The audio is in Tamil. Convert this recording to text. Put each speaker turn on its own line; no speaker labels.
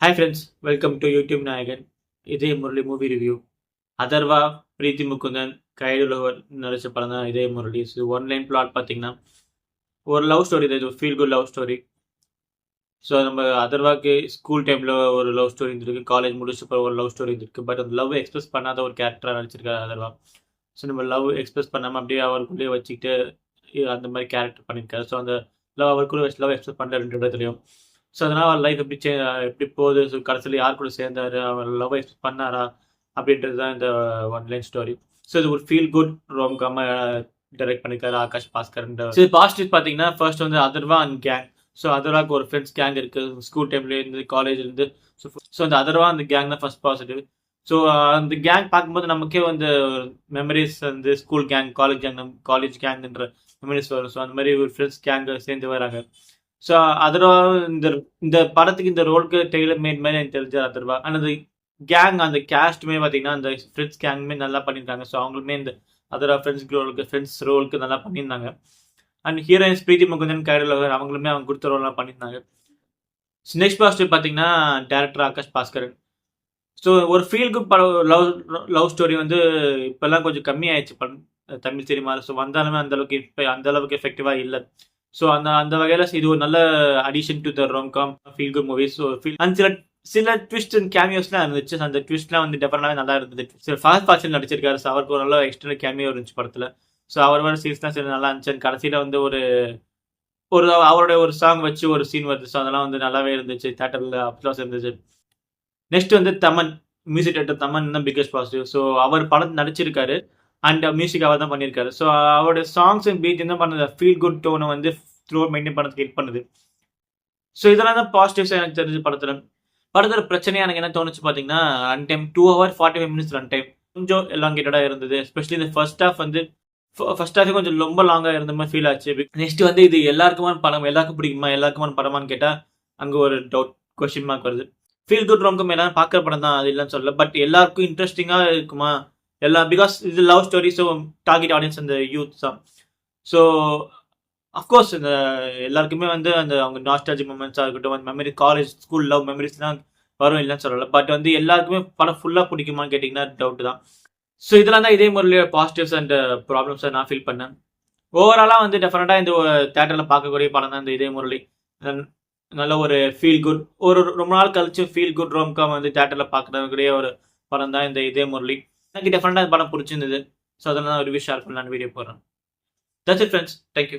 Hi friends, welcome to YouTube Nayagan. இதே முரளி மூவி ரிவ்யூ. அதர்வா, பிரீத்தி முகுந்தன், கைடுலவர் நடிச்ச படம் தான் இதே முரளி. ஸோ ஒன்லைன் பிளாட் பார்த்தீங்கன்னா ஒரு லவ் ஸ்டோரி தான், இது feel good love story. So நம்ம அதர்வாக்கு ஸ்கூல் டைமில் ஒரு லவ் ஸ்டோரி இருந்திருக்கு, காலேஜ் முடிச்சப்போ ஒரு லவ் ஸ்டோரி இருந்திருக்கு. பட் அந்த லவ் எக்ஸ்பிரஸ் பண்ணாத ஒரு கேரக்டராக நடிச்சிருக்காரு அதர்வா. ஸோ நம்ம லவ் எக்ஸ்பிரஸ் பண்ணாமல் அப்படியே அவருக்குள்ளேயே வச்சுக்கிட்டு அந்த மாதிரி கேரக்டர் பண்ணியிருக்காரு. ஸோ அந்த அவருக்குள்ளே வச்சு லவ் எக்ஸ்பிரஸ் பண்ணுற ரெண்டு இடத்துலையும். ஸோ அதனால் அவர் லைஃப் எப்படி போகுது, ஸோ கடைசியில் யார் கூட சேர்ந்தாரு, அவர் லவ் எக்ஸ்பிரஸ் பண்ணாரா அப்படின்றது தான் இந்த ஒன்லைன் ஸ்டோரி. ஸோ இது ஒரு ஃபீல் குட் ரோம்காம டைரக்ட் பண்ணியிருக்காரு ஆகாஷ் பாஸ்கர். ஸோ பாசிட்டிவ் பார்த்தீங்கன்னா ஃபர்ஸ்ட் வந்து அதர்வா அண்ட் கேங். ஸோ அதர்வாக்கு ஒரு ஃப்ரெண்ட்ஸ் கேங் இருக்குது ஸ்கூல் டைம்லேருந்து காலேஜ்லேருந்து. ஸோ அந்த அதர்வா அந்த கேங் தான் ஃபர்ஸ்ட் பாசிட்டிவ். ஸோ அந்த கேங் பார்க்கும்போது நமக்கே வந்து மெமரிஸ் வந்து ஸ்கூல் கேங், காலேஜ் கேங்குன்ற மெமரிஸ் வரும். ஸோ அந்த மாதிரி ஒரு ஃப்ரெண்ட்ஸ் கேங் சேர்ந்து வராங்க. ஸோ அதர்வா இந்த இந்த படத்துக்கு இந்த ரோலுக்கு டெய்லர் மேட் மாதிரி எனக்கு தெரிஞ்ச அதர்வா. ஆனால் அந்த கேங் அந்த கேஸ்ட்டுமே பார்த்தீங்கன்னா அந்த ஃப்ரெண்ட்ஸ் கேங்குமே நல்லா பண்ணியிருக்காங்க. ஸோ அவங்களுமே இந்த அதர்வா ஃப்ரெண்ட்ஸ் ரோலுக்கு நல்லா பண்ணியிருந்தாங்க. அண்ட் ஹீரோயின்ஸ் பிரீத்தி முகுந்தன், கைடுலவர் அவங்களுமே அவங்க கொடுத்த ரோல்லாம் பண்ணியிருந்தாங்க. நெக்ஸ்ட் பாசிட்டிவ் பார்த்தீங்கன்னா டேரக்டர் ஆகாஷ் பாஸ்கரன். ஸோ ஒரு ஃபீல் குட் படம், லவ் ஸ்டோரி வந்து இப்போல்லாம் கொஞ்சம் கம்மியாயிடுச்சு தமிழ் சினிமாவில். ஸோ வந்தாலுமே அந்த அளவுக்கு எஃபெக்டிவாக இல்லை. ஸோ அந்த வகையில் இது ஒரு நல்ல addition to the romcom feel good movies. So சில ட்விஸ்ட் அண்ட் கேமியோஸ்லாம் இருந்துச்சு. அந்த ட்விஸ்ட்லாம் வந்து டெஃபரெண்டாகவே நல்லா இருந்தது. ஸோ ஃபஹத் ஃபாசில் நடிச்சிருக்காரு. ஸோ அவருக்கு ஒரு நல்ல எக்ஸ்டர்னல் கேமியோ இருந்துச்சு படத்தில். ஸோ அவர் வர சீன்ஸ்லாம் சரி நல்லா இருந்துச்சு. கடைசியில் வந்து ஒரு அவருடைய ஒரு சாங் வச்சு ஒரு சீன் வருது. ஸோ அதெல்லாம் வந்து நல்லாவே இருந்துச்சு. தேட்டரில் அப்ளாஸ் இருந்துச்சு. நெக்ஸ்ட் வந்து தமன், மியூசிக் டேரக்டர் தமன் தான் பிக்கஸ்ட் பாசிட்டிவ். ஸோ அவர் படம் நடிச்சிருக்காரு அண்ட் மியூசிக் அவர் தான் பண்ணியிருக்காரு. ஸோ அவருடைய சாங்ஸ் அண்ட் பீட் என்ன பண்ணுது, ஃபீல் குட் டோனை வந்து த்ரூ மெயின்டைன் பண்ணுறதுக்கு ஹெல்ப் பண்ணுது. ஸோ இதெல்லாம் தான் பாசிட்டிவ்ஸ் எனக்கு தெரிஞ்சு படத்தில் பிரச்சனையாக எனக்கு என்ன தோணுச்சு பார்த்தீங்கன்னா, run time 2 hours 45 minutes run time கொஞ்சம் எலாங்கேட்டடாக இருந்தது. எஸ்பெஷலி இந்த ஃபர்ஸ்ட் ஹாஃபே கொஞ்சம் ரொம்ப லாங்காக இருந்த மாதிரி ஃபீல் ஆச்சு. நெக்ஸ்ட் வந்து இது எல்லாருக்குமான படம், எல்லாருக்கும் பிடிக்குமா, எல்லாருக்குமான படமான்னு கேட்டால் அங்கே ஒரு டவுட், கொஸ்டின் மார்க் வருது. ஃபீல் குட் ரோம்கம் எல்லாரும் பார்க்குற படம் தான், அது இல்லைன்னு சொல்லல. பட் எல்லாருக்கும் இன்ட்ரெஸ்டிங்காக இருக்குமா பிகாஸ் இது love story. So target audience அந்த யூத் தான். ஸோ அஃப்கோர்ஸ் இந்த எல்லாருக்குமே வந்து அந்த அவங்க நாஸ்டாலஜிக் மூமெண்ட்ஸாக இருக்கட்டும், அந்த மெமரி, காலேஜ் ஸ்கூல் லவ் மெமரிஸ்லாம் வரும், இல்லைன்னு சொல்லலை. பட் வந்து எல்லாருக்குமே படம் ஃபுல்லாக பிடிக்குமான்னு கேட்டிங்கன்னா டவுட் தான். ஸோ இதெல்லாம் தான் இதே முறையில பாசிட்டிவ்ஸ் அண்ட் ப்ராப்ளம்ஸை நான் ஃபீல் பண்ணேன். ஓவராலாக வந்து டெஃபினட்டாக இந்த தேட்டரில் பார்க்கக்கூடிய படம் தான் இந்த இதே முரளி. நல்ல ஒரு ஃபீல் குட், ஒரு ரொம்ப நாள் கழிச்சு ஃபீல் குட் ரோம்காம் வந்து தேட்டரில் பார்க்குறதுக்கூடிய ஒரு படம் தான் இந்த இதே முரளி. எனக்கு டெஃபினட்டாக இந்த படம் பிடிச்சிருந்தது. ஸோ அதெல்லாம் நான் ரிவ்யூ ஷேர் பண்ணலான்னு வீடியோ போடுறேன். That's it friends, thank you.